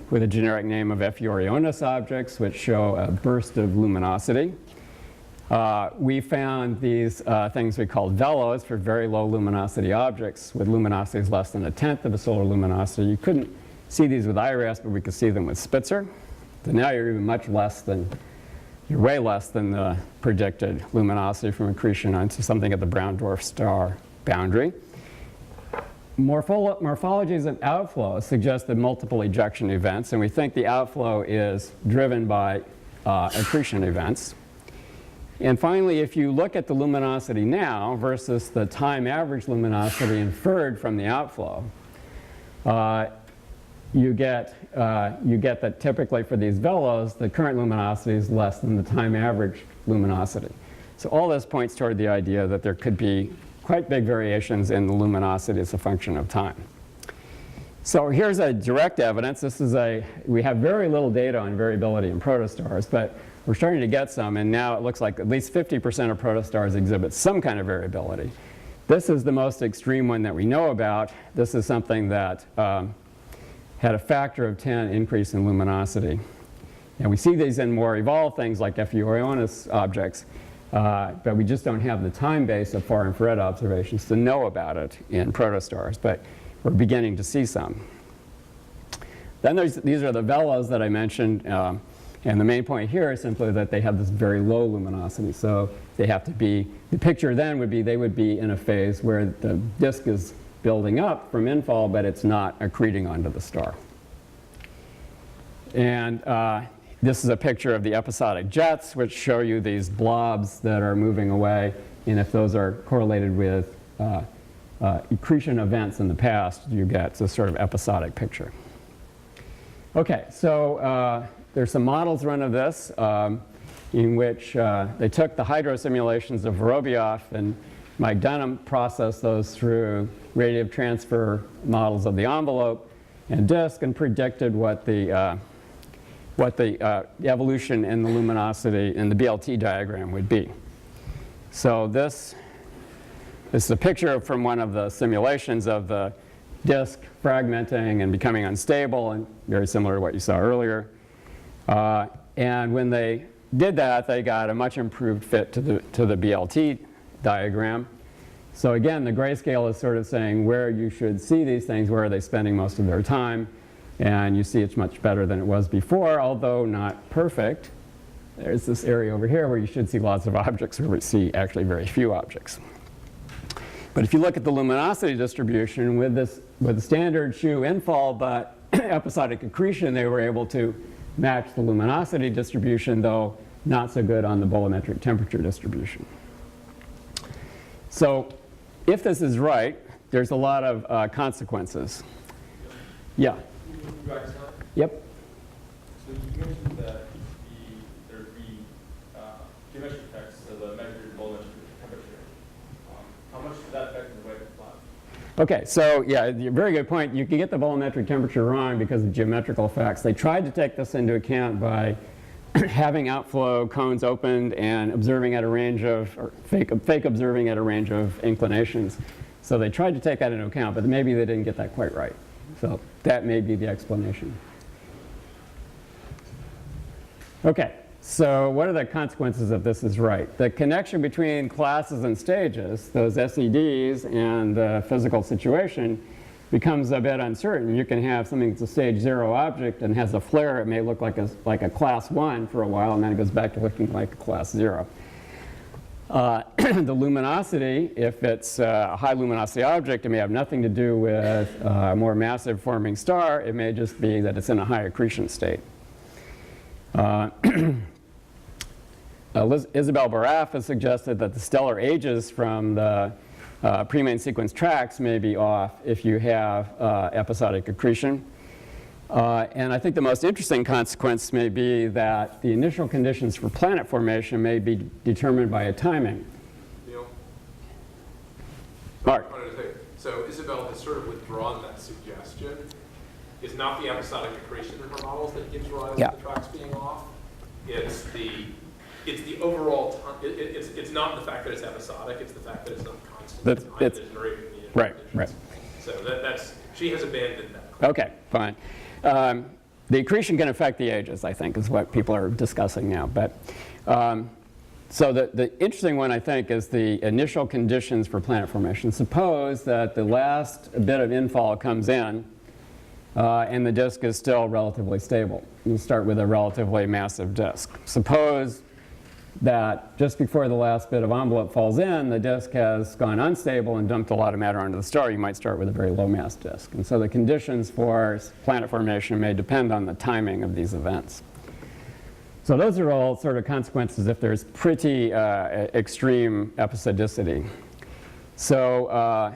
with a generic name of F-Orionis objects, which show a burst of luminosity. We found these things we called velos for very low luminosity objects with luminosities less than 1/10 of a solar luminosity. You couldn't see these with IRAS, but we could see them with Spitzer. So now you're even you're way less than the predicted luminosity from accretion onto something at the brown dwarf star boundary. Morphologies of outflow suggested multiple ejection events, and we think the outflow is driven by accretion events. And finally, if you look at the luminosity now versus the time average luminosity inferred from the outflow, you get that typically for these velos, the current luminosity is less than the time average luminosity. So all this points toward the idea that there could be quite big variations in the luminosity as a function of time. So here's a direct evidence. We have very little data on variability in protostars, but we're starting to get some, and now it looks like at least 50% of protostars exhibit some kind of variability. This is the most extreme one that we know about. This is something that had a factor of 10 increase in luminosity. And we see these in more evolved things like F-Orionis objects, but we just don't have the time base of far infrared observations to know about it in protostars, but we're beginning to see some. Then these are the velos that I mentioned, and the main point here is simply that they have this very low luminosity. So they have to be, the picture then would be they would be in a phase where the disk is building up from infall, but it's not accreting onto the star. And this is a picture of the episodic jets, which show you these blobs that are moving away. And if those are correlated with accretion events in the past, you get this sort of episodic picture. Okay, so there's some models run of this in which they took the hydro simulations of Vorobiev, and Mike Dunham processed those through radiative transfer models of the envelope and disk and predicted what the evolution in the luminosity in the BLT diagram would be. So this is a picture from one of the simulations of the disk fragmenting and becoming unstable, and very similar to what you saw earlier. And when they did that, they got a much improved fit to the BLT diagram. So again, the grayscale is sort of saying where you should see these things, where are they spending most of their time. And you see it's much better than it was before, although not perfect. There's this area over here where you should see lots of objects, where we see actually very few objects. But if you look at the luminosity distribution with the standard shoe infall but episodic accretion, they were able to match the luminosity distribution, though not so good on the bolometric temperature distribution. So if this is right, there's a lot of consequences. Yeah? Yep. So you mentioned that there would be geometric effects of the measured bolometric temperature. How much does that affect the way of the plot? Okay, so yeah, very good point. You can get the bolometric temperature wrong because of geometrical effects. They tried to take this into account by having outflow cones opened and observing at a range of, or fake observing at a range of inclinations. So they tried to take that into account, but maybe they didn't get that quite right. So that may be the explanation. Okay, so what are the consequences if this is right? The connection between classes and stages, those SEDs and the physical situation, becomes a bit uncertain. You can have something that's a stage 0 object and has a flare. It may look like a class 1 for a while, and then it goes back to looking like a class 0. The luminosity, if it's a high luminosity object, it may have nothing to do with a more massive forming star. It may just be that it's in a high accretion state. Isabelle Baraf has suggested that the stellar ages from the pre-main sequence tracks may be off if you have episodic accretion. And I think the most interesting consequence may be that the initial conditions for planet formation may be determined by a timing. Neal? Mark. I wanted to say, so Isabel has sort of withdrawn that suggestion. It's not the episodic accretion in her models that gives rise to the tracks being off. It's the overall time. It's not the fact that it's episodic. It's the fact that it's not constant. It's right. So that's she has abandoned that. Okay, fine. The accretion can affect the ages, I think, is what people are discussing now. But so the interesting one, I think, is the initial conditions for planet formation. Suppose that the last bit of infall comes in and the disk is still relatively stable. You start with a relatively massive disk. Suppose that just before the last bit of envelope falls in, the disk has gone unstable and dumped a lot of matter onto the star. You might start with a very low mass disk. And so the conditions for planet formation may depend on the timing of these events. So those are all sort of consequences if there's pretty extreme episodicity. So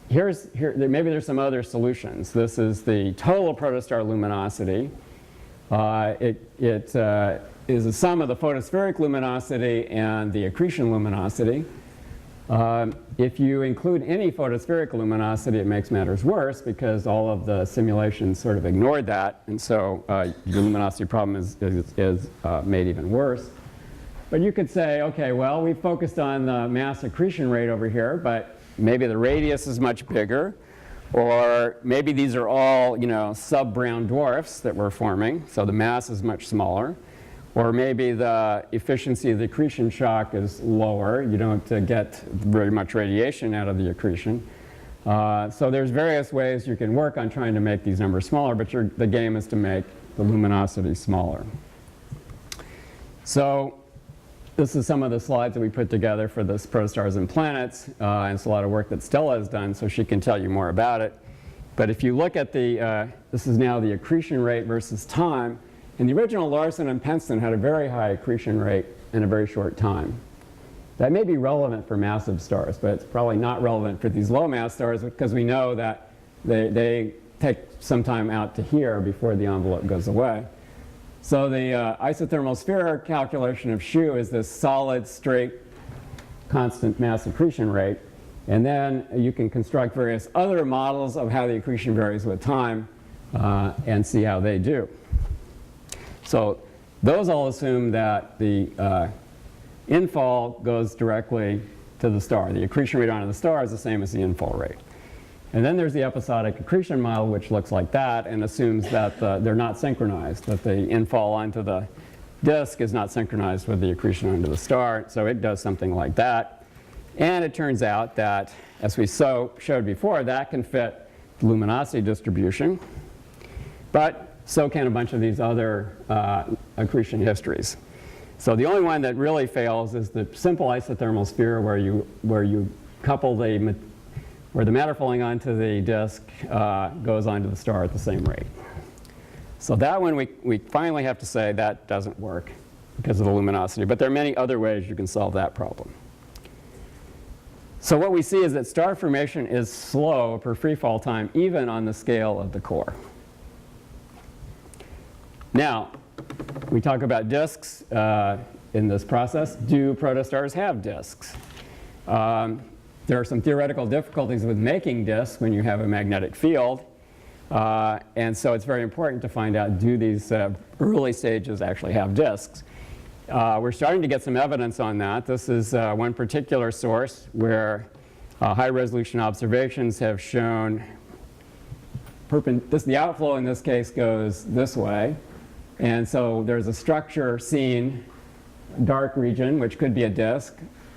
maybe there's some other solutions. This is the total protostar luminosity. It is a sum of the photospheric luminosity and the accretion luminosity. If you include any photospheric luminosity, it makes matters worse because all of the simulations sort of ignored that, and so the luminosity problem is made even worse. But you could say, okay, well, we focused on the mass accretion rate over here, but maybe the radius is much bigger, or maybe these are all, sub-brown dwarfs that we're forming, so the mass is much smaller. Or maybe the efficiency of the accretion shock is lower. You don't get very much radiation out of the accretion. So there's various ways you can work on trying to make these numbers smaller, but the game is to make the luminosity smaller. So this is some of the slides that we put together for this protostars and planets. And it's a lot of work that Stella has done, so she can tell you more about it. But if you look at this is now the accretion rate versus time. And the original Larson and Penston had a very high accretion rate in a very short time. That may be relevant for massive stars, but it's probably not relevant for these low mass stars because we know that they take some time out to here before the envelope goes away. So the isothermal sphere calculation of Shu is this solid, straight, constant mass accretion rate. And then you can construct various other models of how the accretion varies with time and see how they do. So those all assume that the infall goes directly to the star. The accretion rate onto the star is the same as the infall rate. And then there's the episodic accretion model, which looks like that and assumes that they're not synchronized, that the infall onto the disk is not synchronized with the accretion onto the star. So it does something like that. And it turns out that, as we showed before, that can fit the luminosity distribution. But so can a bunch of these other accretion histories. So the only one that really fails is the simple isothermal sphere where you couple where the matter falling onto the disk goes onto the star at the same rate. So that one we finally have to say that doesn't work because of the luminosity. But there are many other ways you can solve that problem. So what we see is that star formation is slow per free fall time, even on the scale of the core. Now, we talk about disks in this process. Do protostars have disks? There are some theoretical difficulties with making disks when you have a magnetic field. And so it's very important to find out, do these early stages actually have disks? We're starting to get some evidence on that. This is one particular source where high-resolution observations have shown the outflow in this case goes this way. And so there's a structure seen, dark region, which could be a disk.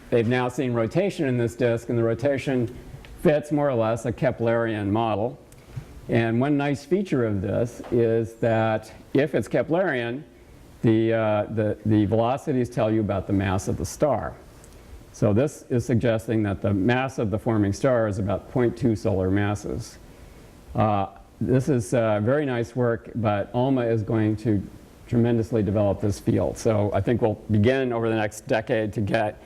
They've now seen rotation in this disk, and the rotation fits more or less a Keplerian model. And one nice feature of this is that if it's Keplerian, the velocities tell you about the mass of the star. So this is suggesting that the mass of the forming star is about 0.2 solar masses. This is very nice work, but ALMA is going to tremendously develop this field. So I think we'll begin over the next decade to get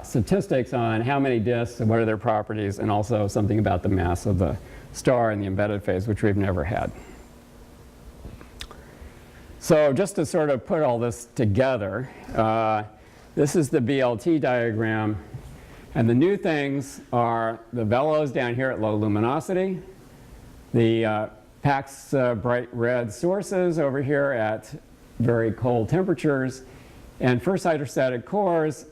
statistics on how many disks and what are their properties, and also something about the mass of the star in the embedded phase, which we've never had. So just to sort of put all this together, this is the BLT diagram. And the new things are the velos down here at low luminosity, the PACC's bright red sources over here at very cold temperatures, and first hydrostatic cores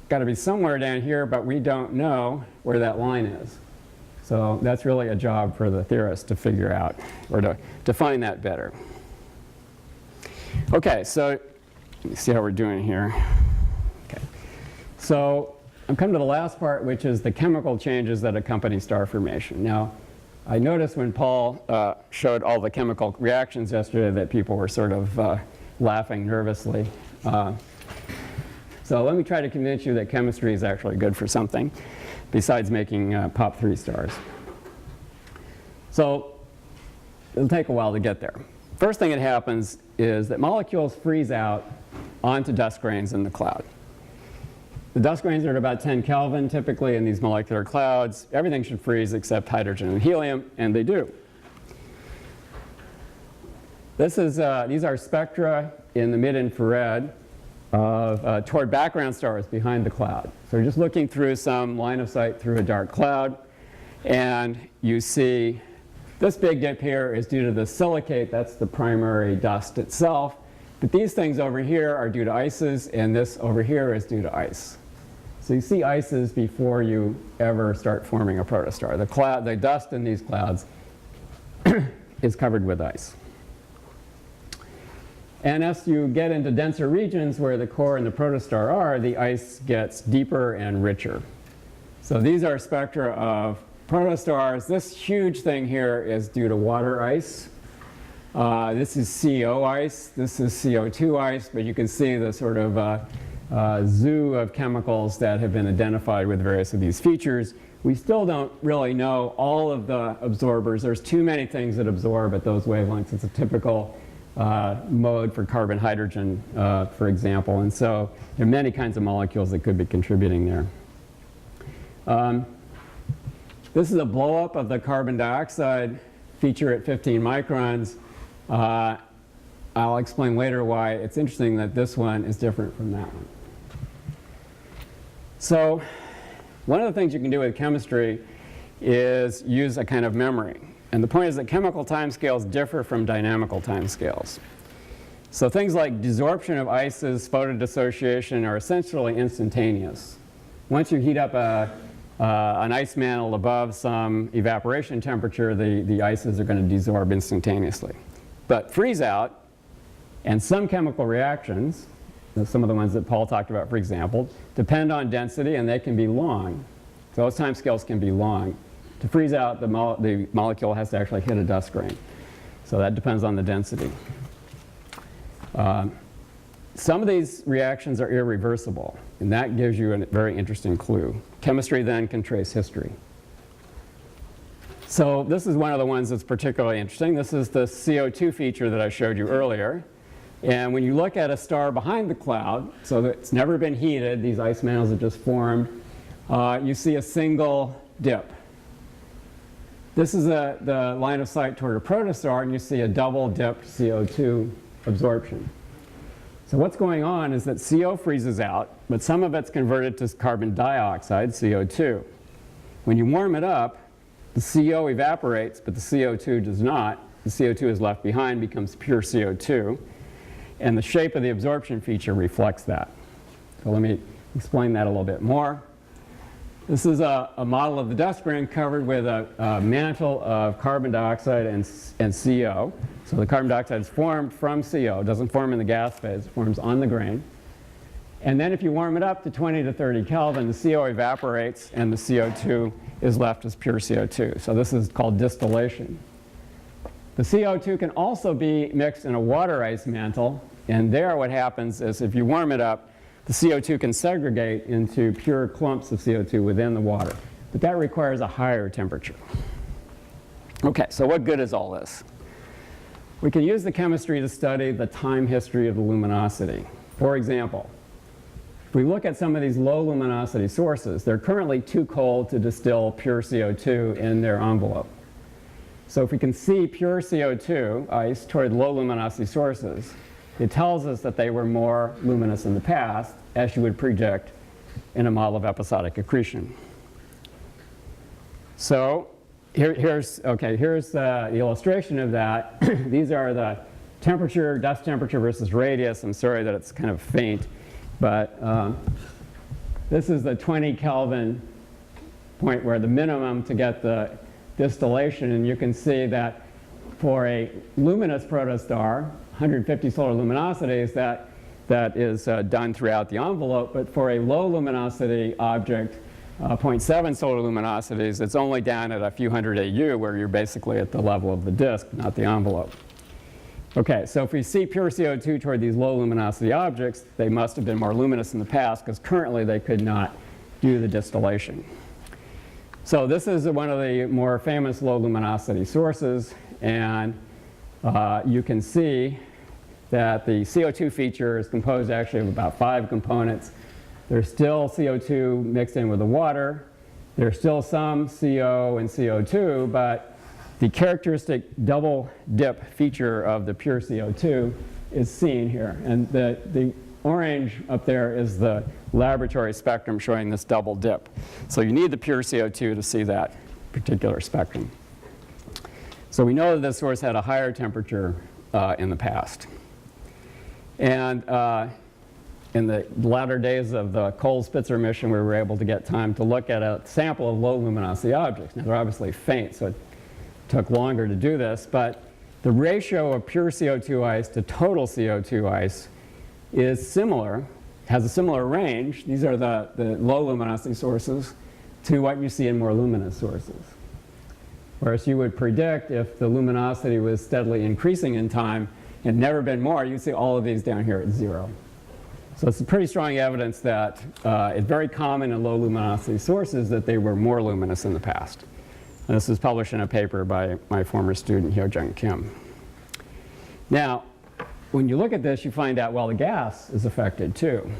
got to be somewhere down here, but we don't know where that line is. So that's really a job for the theorists to figure out, or to define that better. Okay, so let me see how we're doing here. Okay, so I'm coming to the last part, which is the chemical changes that accompany star formation. Now, I noticed when Paul showed all the chemical reactions yesterday that people were sort of laughing nervously. So let me try to convince you that chemistry is actually good for something besides making POP3 stars. So it'll take a while to get there. First thing that happens is that molecules freeze out onto dust grains in the cloud. The dust grains are at about 10 Kelvin typically in these molecular clouds. Everything should freeze except hydrogen and helium, and they do. This is, these are spectra in the mid-infrared of toward background stars behind the cloud. So we're just looking through some line of sight through a dark cloud, and you see this big dip here is due to the silicate. That's the primary dust itself. But these things over here are due to ices, and this over here is due to ice. So you see ices before you ever start forming a protostar. The dust in these clouds is covered with ice. And as you get into denser regions where the core and the protostar are, the ice gets deeper and richer. So these are spectra of protostars. This huge thing here is due to water ice. This is CO ice. This is CO2 ice. But you can see the sort of zoo of chemicals that have been identified with various of these features. We still don't really know all of the absorbers. There's too many things that absorb at those wavelengths. It's a typical mode for carbon hydrogen, for example. And so there are many kinds of molecules that could be contributing there. This is a blow-up of the carbon dioxide feature at 15 microns. I'll explain later why it's interesting that this one is different from that one. So one of the things you can do with chemistry is use a kind of memory. And the point is that chemical timescales differ from dynamical timescales. So things like desorption of ices, photodissociation are essentially instantaneous. Once you heat up an ice mantle above some evaporation temperature, the ices are going to desorb instantaneously. But freeze out and some chemical reactions, some of the ones that Paul talked about, for example, depend on density, and they can be long. So those timescales can be long. To freeze out, the molecule has to actually hit a dust grain. So that depends on the density. Some of these reactions are irreversible, and that gives you a very interesting clue. Chemistry then can trace history. So this is one of the ones that's particularly interesting. This is the CO2 feature that I showed you earlier. And when you look at a star behind the cloud, so that it's never been heated, these ice mantles have just formed, you see a single dip. This is the line of sight toward a protostar, and you see a double dipped CO2 absorption. So what's going on is that CO freezes out, but some of it's converted to carbon dioxide, CO2. When you warm it up, the CO evaporates, but the CO2 does not. The CO2 is left behind, becomes pure CO2, and the shape of the absorption feature reflects that. So let me explain that a little bit more. This is a model of the dust grain covered with a mantle of carbon dioxide and CO. So the carbon dioxide is formed from CO. It doesn't form in the gas phase. It forms on the grain. And then if you warm it up to 20 to 30 Kelvin, the CO evaporates, and the CO2 is left as pure CO2. So this is called distillation. The CO2 can also be mixed in a water ice mantle. And there what happens is if you warm it up, the CO2 can segregate into pure clumps of CO2 within the water. But that requires a higher temperature. Okay, so what good is all this? We can use the chemistry to study the time history of the luminosity. For example, if we look at some of these low luminosity sources, they're currently too cold to distill pure CO2 in their envelope. So if we can see pure CO2 ice toward low luminosity sources, it tells us that they were more luminous in the past, as you would predict in a model of episodic accretion. So here's the illustration of that. These are the temperature, dust temperature versus radius. I'm sorry that it's kind of faint, but this is the 20 Kelvin point where the minimum to get the distillation, and you can see that for a luminous protostar, 150 solar luminosities, that is done throughout the envelope, but for a low luminosity object, 0.7 solar luminosities, it's only down at a few hundred AU, where you're basically at the level of the disk, not the envelope. Okay, so if we see pure CO2 toward these low luminosity objects, they must have been more luminous in the past, because currently they could not do the distillation. So this is one of the more famous low luminosity sources, and you can see that the CO2 feature is composed actually of about 5 components. There's still CO2 mixed in with the water. There's still some CO and CO2, but the characteristic double dip feature of the pure CO2 is seen here. And the orange up there is the laboratory spectrum showing this double dip. So you need the pure CO2 to see that particular spectrum. So we know that this source had a higher temperature in the past. And in the latter days of the Cole-Spitzer mission, we were able to get time to look at a sample of low luminosity objects. Now, they're obviously faint, so it took longer to do this, but the ratio of pure CO2 ice to total CO2 ice is similar, has a similar range. These are the low luminosity sources to what you see in more luminous sources. Whereas you would predict if the luminosity was steadily increasing in time and never been more, you'd see all of these down here at 0. So it's pretty strong evidence that it's very common in low luminosity sources that they were more luminous in the past. And this was published in a paper by my former student, Hyo-Jung Kim. Now, when you look at this, you find out, well, the gas is affected too.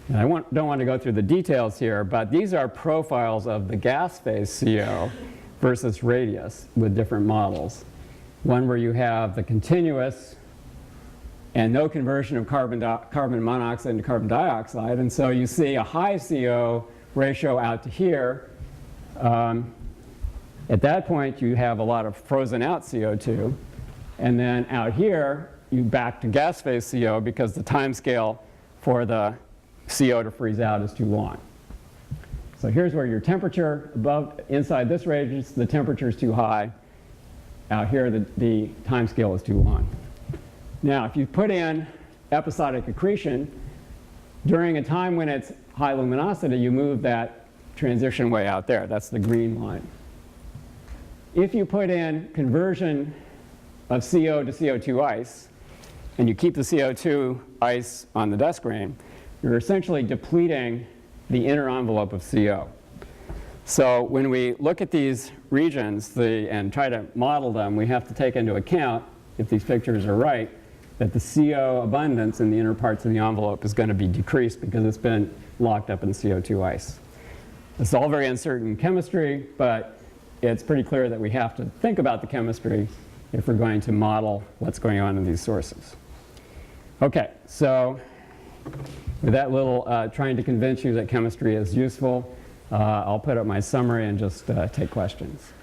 And I don't want to go through the details here, but these are profiles of the gas phase CO versus radius with different models. One where you have the continuous and no conversion of carbon monoxide into carbon dioxide. And so you see a high CO ratio out to here. At that point, you have a lot of frozen out CO2. And then out here, you back to gas phase CO because the time scale for the CO to freeze out is too long. So here's where your temperature inside this range, the temperature is too high. Out here, the time scale is too long. Now, if you put in episodic accretion, during a time when it's high luminosity, you move that transition way out there. That's the green line. If you put in conversion of CO to CO2 ice, and you keep the CO2 ice on the dust grain, you're essentially depleting the inner envelope of CO. So when we look at these regions and try to model them, we have to take into account, if these pictures are right, that the CO abundance in the inner parts of the envelope is going to be decreased because it's been locked up in CO2 ice. It's all very uncertain chemistry, but it's pretty clear that we have to think about the chemistry if we're going to model what's going on in these sources. Okay, so with that little trying to convince you that chemistry is useful, I'll put up my summary and just take questions.